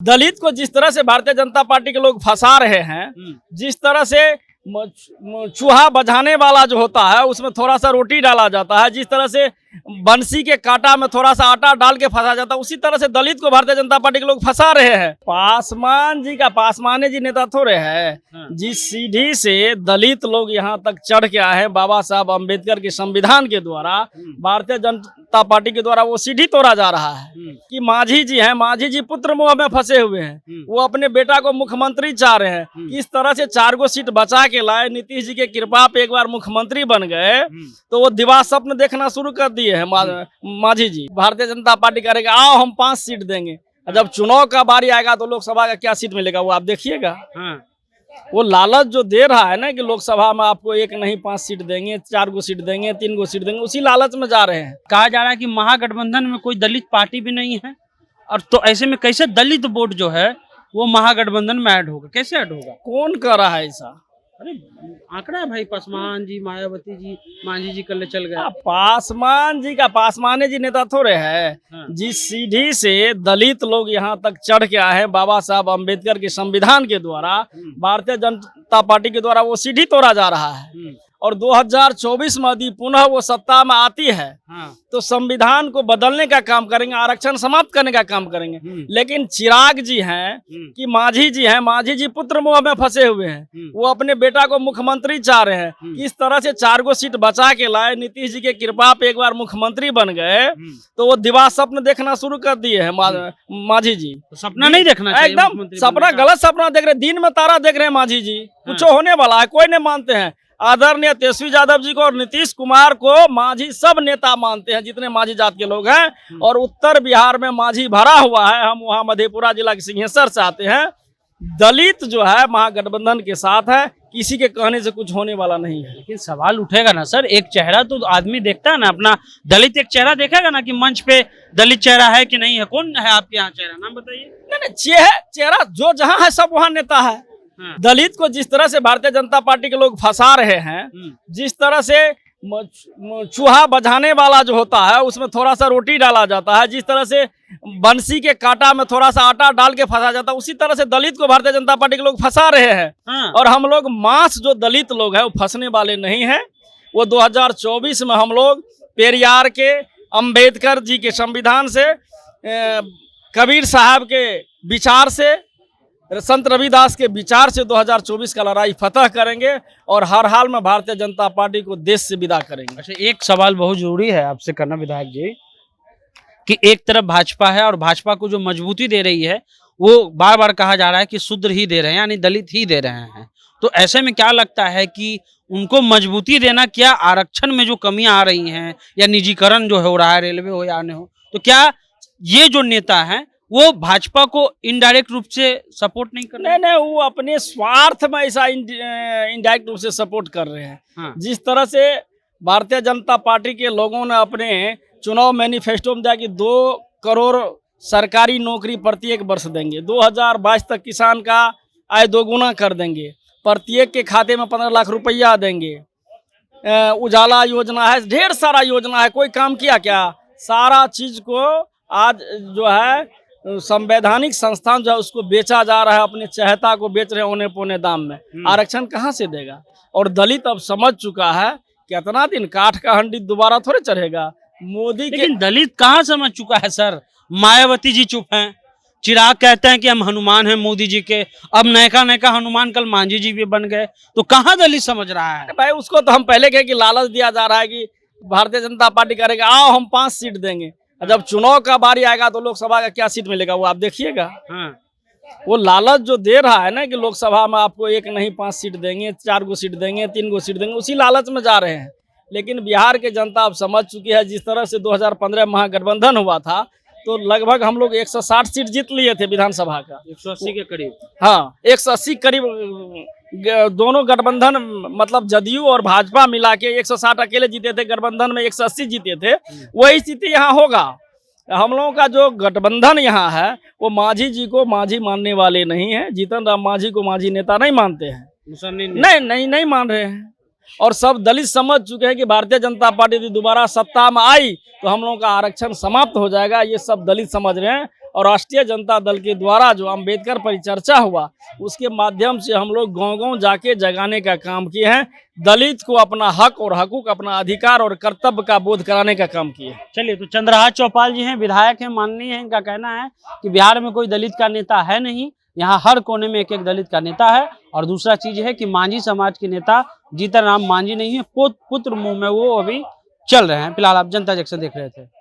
दलित को जिस तरह से भारतीय जनता पार्टी के लोग फंसा रहे हैं, जिस तरह से चूहा बजाने वाला जो होता है उसमें थोड़ा सा रोटी डाला जाता है, जिस तरह से बंसी के कांटा में थोड़ा सा आटा डाल के फंसा जाता है, उसी तरह से दलित को भारतीय जनता पार्टी के लोग फंसा रहे हैं। पासवान जी नेता थोड़े हैं। जिस सीढ़ी से दलित लोग यहाँ तक चढ़ के आए हैं बाबा साहब अम्बेडकर के संविधान के द्वारा, भारतीय जनता पार्टी के द्वारा वो सीढ़ी तोड़ा जा रहा है कि मांझी जी हैं, मांझी जी पुत्र मोह में फंसे हुए हैं, वो अपने बेटा को मुख्यमंत्री चाह रहे हैं। इस तरह से 4 गो सीट बचा के लाए, नीतीश जी के कृपा पे एक बार मुख्यमंत्री बन गए तो वो दिवा स्वप्न देखना शुरू कर दिए है मांझी जी। भारतीय जनता पार्टी करेगा आओ हम 5 सीट देंगे, जब चुनाव का बारी आएगा तो लोकसभा का क्या सीट मिलेगा वो आप देखिएगा। वो लालच जो दे रहा है ना कि लोकसभा में आपको 1 नहीं 5 सीट देंगे, 4 गो सीट देंगे, 3 गो सीट देंगे, उसी लालच में जा रहे हैं। कहा जा रहा है कि महागठबंधन में कोई दलित पार्टी भी नहीं है, और तो ऐसे में कैसे दलित वोट जो है वो महागठबंधन में ऐड होगा, कैसे ऐड होगा? कौन कर रहा है ऐसा? अरे आंकड़ा है भाई, पासवान जी, मायावती जी, मांझी जी कल चल गए। पासवान जी नेता थोड़े हैं। जिस सीढ़ी से दलित लोग यहाँ तक चढ़ के आए हैं बाबा साहब अम्बेडकर के संविधान के द्वारा, भारतीय जनता पार्टी के द्वारा वो सीढ़ी तोड़ा जा रहा है। और 2024 में यदि पुनः वो सत्ता में आती है तो संविधान को बदलने का काम करेंगे, आरक्षण समाप्त करने का काम करेंगे। लेकिन चिराग जी हैं कि मांझी जी हैं, मांझी जी पुत्र मोह में फंसे हुए हैं, वो अपने बेटा को मुख्यमंत्री चाह रहे हैं। इस तरह से 4 गो सीट बचा के लाए, नीतीश जी के कृपा पे एक बार मुख्यमंत्री बन गए तो वो दिवा स्वप्न देखना शुरू कर दिए है मांझी जी। तो सपना नहीं देखना चाहिए, एकदम सपना, गलत सपना देख रहे, दिन में तारा देख रहे हैं मांझी जी। कुछ होने वाला है, कोई नहीं मानते हैं। आदरणीय तेजस्वी यादव जी को और नीतीश कुमार को मांझी सब नेता मानते हैं, जितने मांझी जात के लोग हैं। और उत्तर बिहार में मांझी भरा हुआ है। हम वहाँ मधेपुरा जिला के सिंहेश्वर से आते हैं। दलित जो है महागठबंधन के साथ है, किसी के कहने से कुछ होने वाला नहीं है। लेकिन सवाल उठेगा ना सर, एक चेहरा तो आदमी देखता है ना अपना, दलित एक चेहरा देखेगा ना कि मंच पे दलित चेहरा है कि नहीं है। कौन है आपके यहाँ चेहरा, नाम बताइए। नहीं, चेहरा जो जहाँ है सब वहाँ नेता है। दलित को जिस तरह से भारतीय जनता पार्टी के लोग फंसा रहे हैं, जिस तरह से चूहा बजाने वाला जो होता है उसमें थोड़ा सा रोटी डाला जाता है, जिस तरह से बंसी के कांटा में थोड़ा सा आटा डाल के फंसा जाता है, उसी तरह से दलित को भारतीय जनता पार्टी के लोग फंसा रहे हैं। और हम लोग मास जो दलित लोग हैं वो फंसने वाले नहीं हैं। वो 2024 में हम लोग पेरियार के, अम्बेडकर जी के संविधान से, कबीर साहब के विचार से, संत रविदास के विचार से 2024 का लड़ाई फतह करेंगे और हर हाल में भारतीय जनता पार्टी को देश से विदा करेंगे। अच्छा, एक सवाल बहुत जरूरी है आपसे करना विधायक जी, कि एक तरफ भाजपा है और भाजपा को जो मजबूती दे रही है वो बार बार कहा जा रहा है कि शूद्र ही दे रहे हैं, यानी दलित ही दे रहे हैं। तो ऐसे में क्या लगता है कि उनको मजबूती देना, क्या आरक्षण में जो कमियां आ रही हैं या निजीकरण जो हो रहा है, रेलवे हो या अन्य हो, तो क्या ये जो नेता हैं वो भाजपा को इनडायरेक्ट रूप से सपोर्ट नहीं कर रहे? नहीं, वो अपने स्वार्थ में ऐसा इनडायरेक्ट रूप से सपोर्ट कर रहे हैं। जिस तरह से भारतीय जनता पार्टी के लोगों ने अपने चुनाव मैनिफेस्टो में दिया कि 2 करोड़ सरकारी नौकरी प्रत्येक वर्ष देंगे, 2022 तक किसान का आय 2 गुना कर देंगे, प्रत्येक के खाते में 15 लाख रुपया देंगे, उजाला योजना है, ढेर सारा योजना है। कोई काम किया क्या? सारा चीज को आज जो है संवैधानिक संस्थान जो है उसको बेचा जा रहा है, अपने चहेता को बेच रहे हैं औने पौने दाम में। आरक्षण कहाँ से देगा? और दलित अब समझ चुका है कितना दिन काठ का हंडी दोबारा थोड़े चढ़ेगा। मोदी लेकिन दलित कहाँ समझ चुका है सर? मायावती जी चुप हैं, चिराग कहते हैं कि हम हनुमान हैं मोदी जी के, अब नयका हनुमान कल मांझी जी भी बन गए, तो कहाँ दलित समझ रहा है? भाई उसको तो हम पहले कहे कि लालच दिया जा रहा है कि भारतीय जनता पार्टी करेगा आओ हम 5 सीट देंगे, जब चुनाव का बारी आएगा तो लोकसभा का क्या सीट मिलेगा वो आप देखिएगा। वो लालच जो दे रहा है ना कि लोकसभा में आपको 1 नहीं 5 सीट देंगे, 4 गो सीट देंगे, 3 गो सीट देंगे, उसी लालच में जा रहे हैं। लेकिन बिहार के जनता अब समझ चुकी है। जिस तरह से 2015 महागठबंधन हुआ था तो लगभग हम लोग 160 सीट जीत लिए थे विधानसभा का, 180 के करीब। हाँ, 180 करीब दोनों गठबंधन, मतलब जदयू और भाजपा मिला के 160 अकेले जीते थे, गठबंधन में 180 जीते थे। वही स्थिति यहाँ होगा। हम लोगों का जो गठबंधन यहाँ है वो मांझी जी को मांझी मानने वाले नहीं है। जीतन राम मांझी को मांझी नेता नहीं मानते हैं, नहीं मान रहे हैं। और सब दलित समझ चुके हैं कि भारतीय जनता पार्टी दोबारा सत्ता में आई तो हम लोगों का आरक्षण समाप्त हो जाएगा। ये सब दलित समझ रहे हैं। और राष्ट्रीय जनता दल के द्वारा जो अम्बेडकर परिचर्चा हुआ उसके माध्यम से हम लोग गांव-गांव जाके जगाने का काम किए हैं। दलित को अपना हक और हकूक, अपना अधिकार और कर्तव्य का बोध कराने का काम किए। चलिए, तो चंद्रहास चौपाल जी हैं, विधायक हैं, माननीय है। इनका कहना है कि बिहार में कोई दलित का नेता है नहीं, यहाँ हर कोने में एक एक दलित का नेता है। और दूसरा चीज है कि मांझी समाज के नेता जीतन राम मांझी नहीं है, पुत्र मुंह में वो अभी चल रहे हैं। फिलहाल आप जनता जंक्शन देख रहे थे।